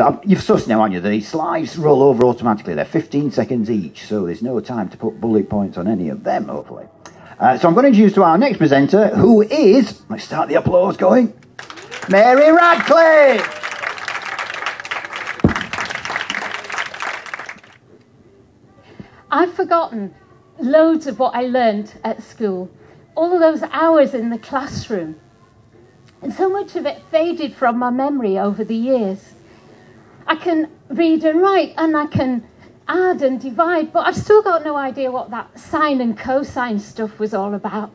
So you've sussed now, haven't you? The slides roll over automatically. They're 15 seconds each, so there's no time to put bullet points on any of them, hopefully. So I'm going to introduce to our next presenter, who is, let's start the applause going, Mary Radcliffe! I've forgotten loads of what I learned at school, all of those hours in the classroom. And so much of it faded from my memory over the years. I can read and write, and I can add and divide, but I've still got no idea what that sine and cosine stuff was all about.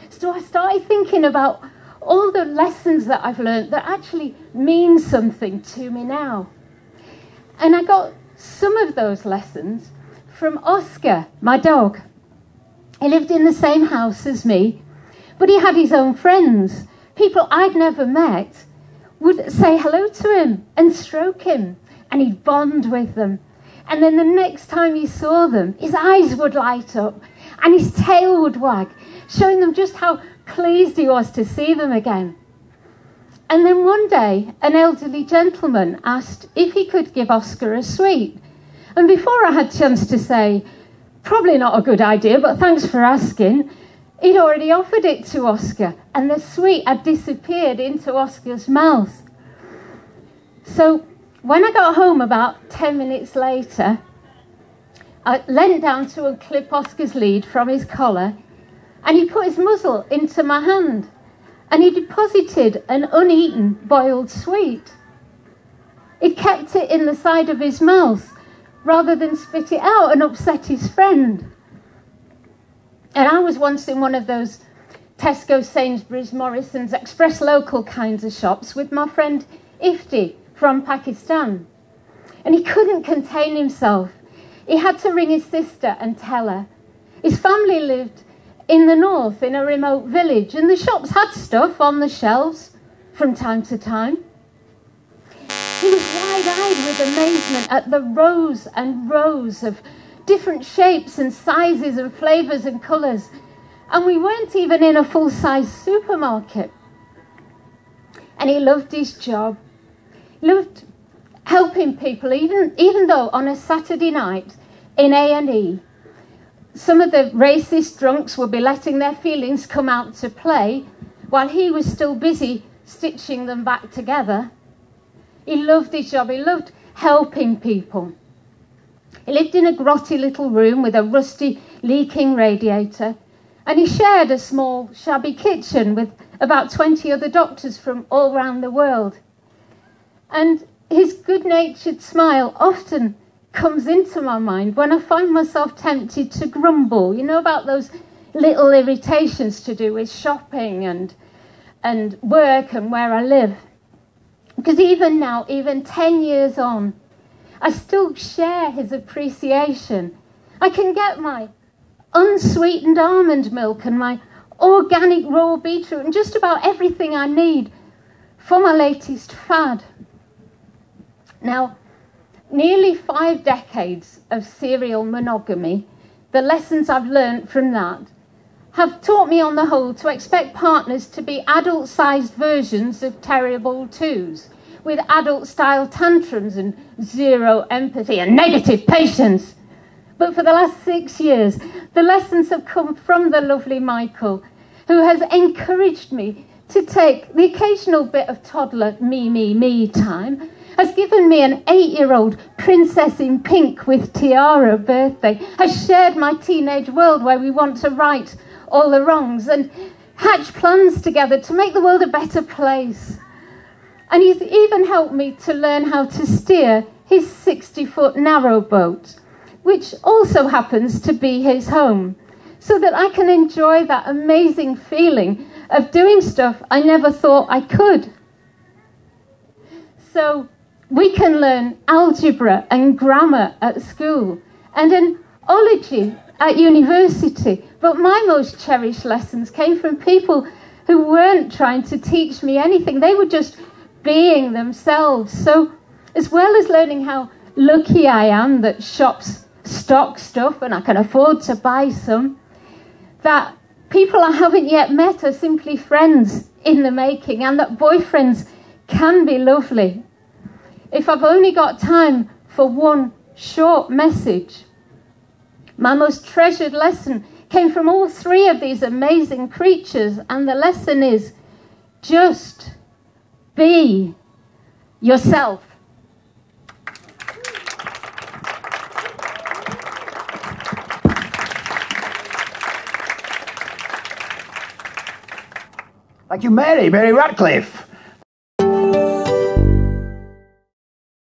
So I started thinking about all the lessons that I've learned that actually mean something to me now. And I got some of those lessons from Oscar, my dog. He lived in the same house as me, but he had his own friends. People I'd never met would say hello to him and stroke him, and he'd bond with them. And then the next time he saw them, his eyes would light up and his tail would wag, showing them just how pleased he was to see them again. And then one day, an elderly gentleman asked if he could give Oscar a sweet. And before I had a chance to say, probably not a good idea, but thanks for asking, he'd already offered it to Oscar, and the sweet had disappeared into Oscar's mouth. So when I got home about 10 minutes later, I leant down to unclip Oscar's lead from his collar, and he put his muzzle into my hand, and he deposited an uneaten boiled sweet. He'd kept it in the side of his mouth, rather than spit it out and upset his friend. And I was once in one of those Tesco, Sainsbury's, Morrison's, Express Local kinds of shops with my friend Ifti from Pakistan. And he couldn't contain himself. He had to ring his sister and tell her. His family lived in the north in a remote village, and the shops had stuff on the shelves from time to time. He was wide-eyed with amazement at the rows and rows of different shapes and sizes and flavours and colours. And we weren't even in a full-size supermarket. And he loved his job. He loved helping people, even though on a Saturday night in A&E, some of the racist drunks would be letting their feelings come out to play while he was still busy stitching them back together. He loved his job. He loved helping people. He lived in a grotty little room with a rusty, leaking radiator, and he shared a small, shabby kitchen with about 20 other doctors from all around the world. And his good-natured smile often comes into my mind when I find myself tempted to grumble, you know, about those little irritations to do with shopping and work and where I live. Because even now, even 10 years on, I still share his appreciation. I can get my unsweetened almond milk and my organic raw beetroot and just about everything I need for my latest fad. Now, nearly 5 decades of serial monogamy, the lessons I've learned from that have taught me on the whole to expect partners to be adult-sized versions of terrible twos, with adult-style tantrums and zero empathy and negative patience. But for the last 6 years, the lessons have come from the lovely Michael, who has encouraged me to take the occasional bit of toddler me time, has given me an 8-year-old princess in pink with tiara birthday, has shared my teenage world where we want to right all the wrongs and hatch plans together to make the world a better place. And he's even helped me to learn how to steer his 60-foot narrowboat, which also happens to be his home, so that I can enjoy that amazing feeling of doing stuff I never thought I could. So we can learn algebra and grammar at school and an ology at university, but my most cherished lessons came from people who weren't trying to teach me anything. They were just being themselves. So as well as learning how lucky I am that shops stock stuff and I can afford to buy some, that people I haven't yet met are simply friends in the making, and that boyfriends can be lovely. if I've only got time for one short message. My most treasured lesson came from all three of these amazing creatures, and the lesson is just be yourself. Thank you, Mary Radcliffe.